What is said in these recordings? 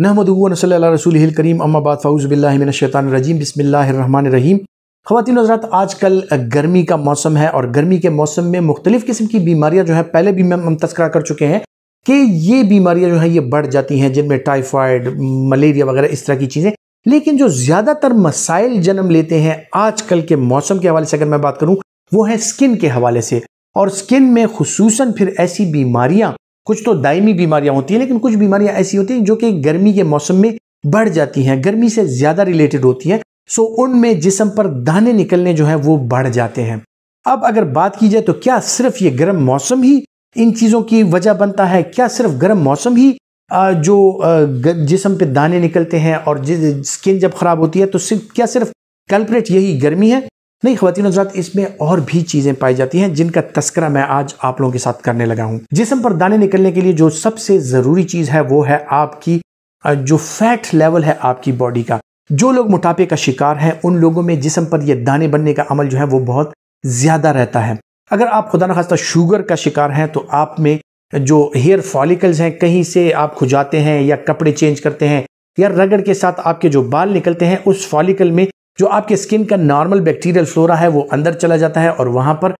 नहमदुहु व नसल्ली अला रसूलिहिल करीम अम्मा बाद फ़ऊज़ु बिल्लाहि मिनश शैतानिर रजीम बिस्मिल्लाहिर रहमानिर रहीम। ख़वातीन व हज़रात, आजकल गर्मी का मौसम है और गर्मी के मौसम में मुख्तलिफ़ किस्म की बीमारियाँ जो है पहले भी हम तज़किरा कर चुके हैं कि ये बीमारियाँ जो हैं ये बढ़ जाती हैं, जिनमें टाइफाइड, मलेरिया वगैरह इस तरह की चीज़ें। लेकिन जो ज़्यादातर मसाइल जन्म लेते हैं आजकल के मौसम के हवाले से अगर मैं बात करूँ, वो है स्किन के हवाले से। और स्किन में खुसूसन फिर ऐसी बीमारियाँ, कुछ तो दायमी बीमारियाँ होती हैं लेकिन कुछ बीमारियाँ ऐसी होती हैं जो कि गर्मी के मौसम में बढ़ जाती हैं, गर्मी से ज़्यादा रिलेटेड होती हैं। सो उनमें जिस्म पर दाने निकलने जो हैं वो बढ़ जाते हैं। अब अगर बात की जाए तो क्या सिर्फ ये गर्म मौसम ही इन चीज़ों की वजह बनता है? क्या सिर्फ गर्म मौसम ही जो जिस्म पे दाने निकलते हैं और स्किन जब ख़राब होती है तो क्या सिर्फ कल्प्रिट यही गर्मी है? नहीं ख़वातीन हज़रात, इसमें और भी चीज़ें पाई जाती हैं जिनका तस्करा मैं आज आप लोगों के साथ करने लगा हूँ। जिस्म पर दाने निकलने के लिए जो सबसे ज़रूरी चीज़ है वो है आपकी जो फैट लेवल है आपकी बॉडी का। जो लोग मोटापे का शिकार हैं उन लोगों में जिस्म पर यह दाने बनने का अमल जो है वो बहुत ज़्यादा रहता है। अगर आप खुदा न खास्ता शुगर का शिकार हैं तो आप में जो हेयर फॉलिकल्स हैं कहीं से आप खुजाते हैं या कपड़े चेंज करते हैं या रगड़ के साथ आपके जो बाल निकलते हैं, उस फॉलिकल में जो आपके स्किन का नॉर्मल बैक्टीरियल फ्लोरा है वो अंदर चला जाता है और वहाँ पर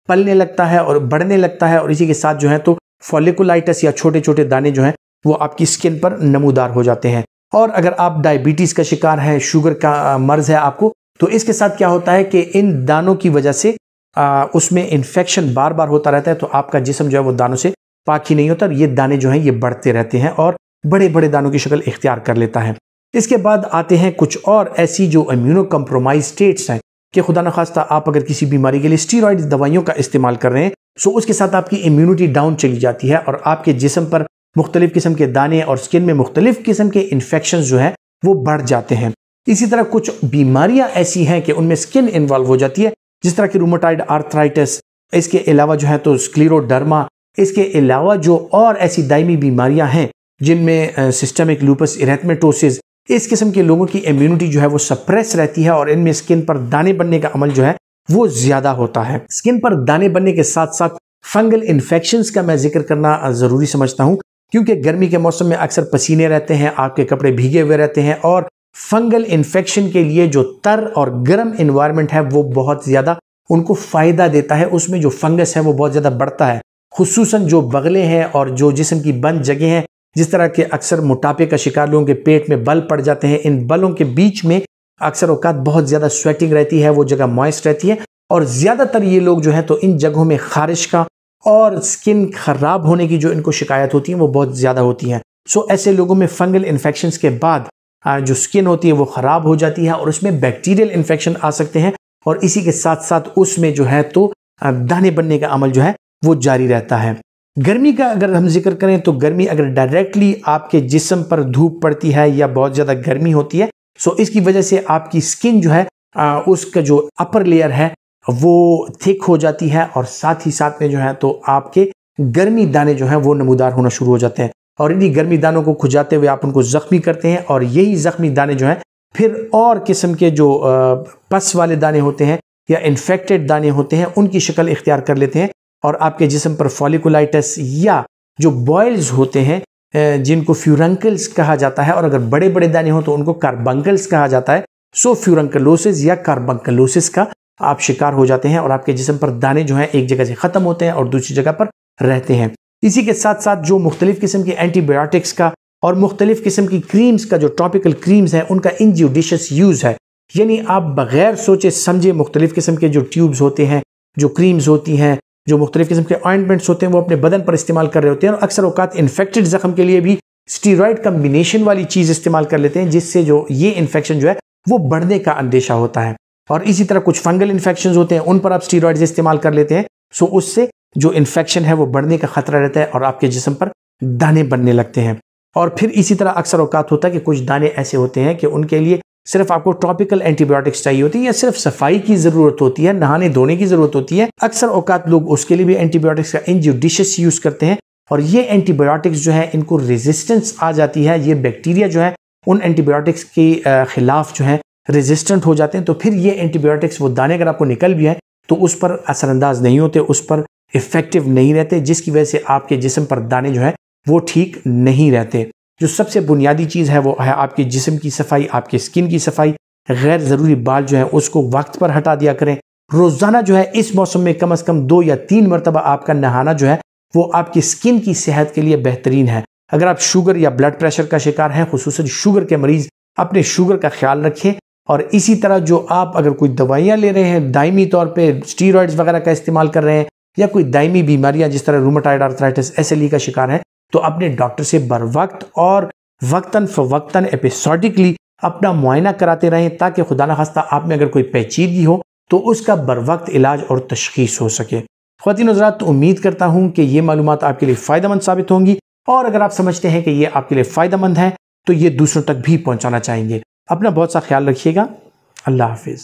पलने लगता है और बढ़ने लगता है। और इसी के साथ जो है तो फॉलिकुलाइटिस या छोटे छोटे दाने जो हैं वो आपकी स्किन पर नमूदार हो जाते हैं। और अगर आप डायबिटीज़ का शिकार हैं, शुगर का मर्ज़ है आपको, तो इसके साथ क्या होता है कि इन दानों की वजह से उसमें इन्फेक्शन बार बार होता रहता है, तो आपका जिस्म जो है वो दानों से पाक ही नहीं होता। ये दाने जो हैं ये बढ़ते रहते हैं और बड़े बड़े दानों की शक्ल इख्तियार कर लेता है। इसके बाद आते हैं कुछ और ऐसी जो इम्यूनो कम्प्रोमाइज स्टेट्स हैं कि खुदा न खास्ता आप अगर किसी बीमारी के लिए स्टीरॉइड दवाइयों का इस्तेमाल कर रहे हैं, सो उसके साथ आपकी इम्यूनिटी डाउन चली जाती है और आपके जिस्म पर मुख्तलिफ किस्म के दाने और स्किन में मुख्तलिफ किस्म के इन्फेक्शन जो है वो बढ़ जाते हैं। इसी तरह कुछ बीमारियां ऐसी हैं कि उनमें स्किन इन्वॉल्व हो जाती है, जिस तरह की रूमेटॉइड आर्थराइटिस, इसके अलावा जो है तो स्क्लेरोडर्मा, इसके अलावा जो और ऐसी दायमी बीमारियां हैं जिनमें सिस्टमिक लूपस इरिथेमेटोसिस, इस किस्म के लोगों की इम्यूनिटी जो है वो सप्रेस रहती है और इनमें स्किन पर दाने बनने का अमल जो है वो ज्यादा होता है। स्किन पर दाने बनने के साथ साथ फंगल इन्फेक्शंस का मैं जिक्र करना जरूरी समझता हूं, क्योंकि गर्मी के मौसम में अक्सर पसीने रहते हैं, आपके कपड़े भीगे हुए रहते हैं और फंगल इन्फेक्शन के लिए जो तर और गर्म इन्वायरमेंट है वो बहुत ज्यादा उनको फायदा देता है। उसमें जो फंगस है वो बहुत ज्यादा बढ़ता है, खुसूसन जो बगले हैं और जो जिस्म की बंद जगह हैं, जिस तरह के अक्सर मोटापे का शिकार लोगों के पेट में बल पड़ जाते हैं, इन बलों के बीच में अक्सर औकात बहुत ज़्यादा स्वेटिंग रहती है, वो जगह मॉइस्ट रहती है और ज़्यादातर ये लोग जो हैं तो इन जगहों में खारिश का और स्किन खराब होने की जो इनको शिकायत होती है वो बहुत ज़्यादा होती हैं। सो ऐसे लोगों में फंगल इन्फेक्शंस के बाद जो स्किन होती है वो ख़राब हो जाती है और उसमें बैक्टीरियल इन्फेक्शन आ सकते हैं और इसी के साथ साथ उसमें जो है तो दाने बनने का अमल जो है वो जारी रहता है। गर्मी का अगर हम जिक्र करें तो गर्मी अगर डायरेक्टली आपके जिस्म पर धूप पड़ती है या बहुत ज़्यादा गर्मी होती है, सो इसकी वजह से आपकी स्किन जो है उसका जो अपर लेयर है वो थिक हो जाती है और साथ ही साथ में जो है तो आपके गर्मी दाने जो हैं वो नमूदार होना शुरू हो जाते हैं और इन्हीं गर्मी दानों को खुजाते हुए आप उनको ज़ख्मी करते हैं और यही ज़ख्मी दाने जो हैं फिर और किस्म के जो पस वाले दाने होते हैं या इन्फेक्टेड दाने होते हैं उनकी शक्ल इख्तियार कर लेते हैं और आपके जिस्म पर फॉलिकुलाइटिस या जो बॉयल्स होते हैं जिनको फ्यूरंकल्स कहा जाता है और अगर बड़े बड़े दाने हो तो उनको कार्बंकल्स कहा जाता है। सो फ्यूरंकलोसिस या कार्बंकलोसिस का आप शिकार हो जाते हैं और आपके जिस्म पर दाने जो हैं एक जगह से ख़त्म होते हैं और दूसरी जगह पर रहते हैं। इसी के साथ साथ जो मुख्तलिफ़ किस्म के एंटीबायोटिक्स का और मुख्तलिफ़ किस्म की क्रीम्स का जो टॉपिकल क्रीम्स हैं उनका इनज्यूडिशियस यूज़ है, यानी आप बग़ैर सोचे समझे मुख्तलिफ़ किस्म के जो ट्यूब्स होते हैं, जो क्रीम्स होती हैं, जो मुख्तलिफ़ किस्म के ऑइंटमेंट्स होते हैं वो अपने बदन पर इस्तेमाल कर रहे होते हैं और अक्सर औकात इन्फेक्टेड ज़ख्म के लिए भी स्टीरॉयड कम्बिनेशन वाली चीज़ इस्तेमाल कर लेते हैं, जिससे जो ये इन्फेक्शन जो है वो बढ़ने का अंदेशा होता है। और इसी तरह कुछ फंगल इन्फेक्शन होते हैं उन पर आप स्टीरॉयड्स इस्तेमाल कर लेते हैं, सो उससे जो इन्फेक्शन है वो बढ़ने का खतरा रहता है और आपके जिस्म पर दाने बनने लगते हैं। और फिर इसी तरह अक्सर औकात होता है कि कुछ दाने ऐसे होते हैं कि उनके लिए सिर्फ आपको टॉपिकल एंटीबायोटिक्स चाहिए होती है या सिर्फ सफाई की ज़रूरत होती है, नहाने धोने की ज़रूरत होती है। अक्सर औकात लोग उसके लिए भी एंटीबायोटिक्स का इनज्यूडिशियस यूज़ करते हैं और ये एंटीबायोटिक्स जो है इनको रेजिस्टेंस आ जाती है, ये बैक्टीरिया जो है उन एंटीबायोटिक्स के खिलाफ जो है रेजिस्टेंट हो जाते हैं। तो फिर ये एंटीबायोटिक्स वो दाने अगर आपको निकल भी है तो उस पर असरअंदाज नहीं होते, उस पर इफेक्टिव नहीं रहते, जिसकी वजह से आपके जिस्म पर दाने जो है वो ठीक नहीं रहते। जो सबसे बुनियादी चीज़ है वो है आपके जिस्म की सफाई, आपके स्किन की सफाई। गैर ज़रूरी बाल जो है उसको वक्त पर हटा दिया करें। रोज़ाना जो है इस मौसम में कम से कम 2 या 3 मरतबा आपका नहाना जो है वो आपकी स्किन की सेहत के लिए बेहतरीन है। अगर आप शुगर या ब्लड प्रेशर का शिकार हैं, खुसूसन शुगर के मरीज़, अपने शुगर का ख्याल रखें। और इसी तरह जो आप अगर कोई दवाइयाँ ले रहे हैं, दायमी तौर पे स्टीरॉइड्स वगैरह का इस्तेमाल कर रहे हैं, या कोई दायमी बीमारियाँ जिस तरह रूमेटॉइड आर्थराइटिस, SLE का शिकार है, तो अपने डॉक्टर से बर वक्त और वक्तन फ़वक्तन एपिसोडिकली अपना मुआयना कराते रहें, ताकि खुदा न खास्ता आप में अगर कोई पेचीदगी हो तो उसका बर वक्त इलाज और तशखीस हो सके। ख़वातीन हज़रात, तो उम्मीद करता हूँ कि ये मालूमात आपके लिए फ़ायदेमंद साबित होंगी, और अगर आप समझते हैं कि ये आपके लिए फ़ायदेमंद है तो ये दूसरों तक भी पहुँचाना चाहेंगे। अपना बहुत सा ख्याल रखिएगा। अल्लाह हाफिज़।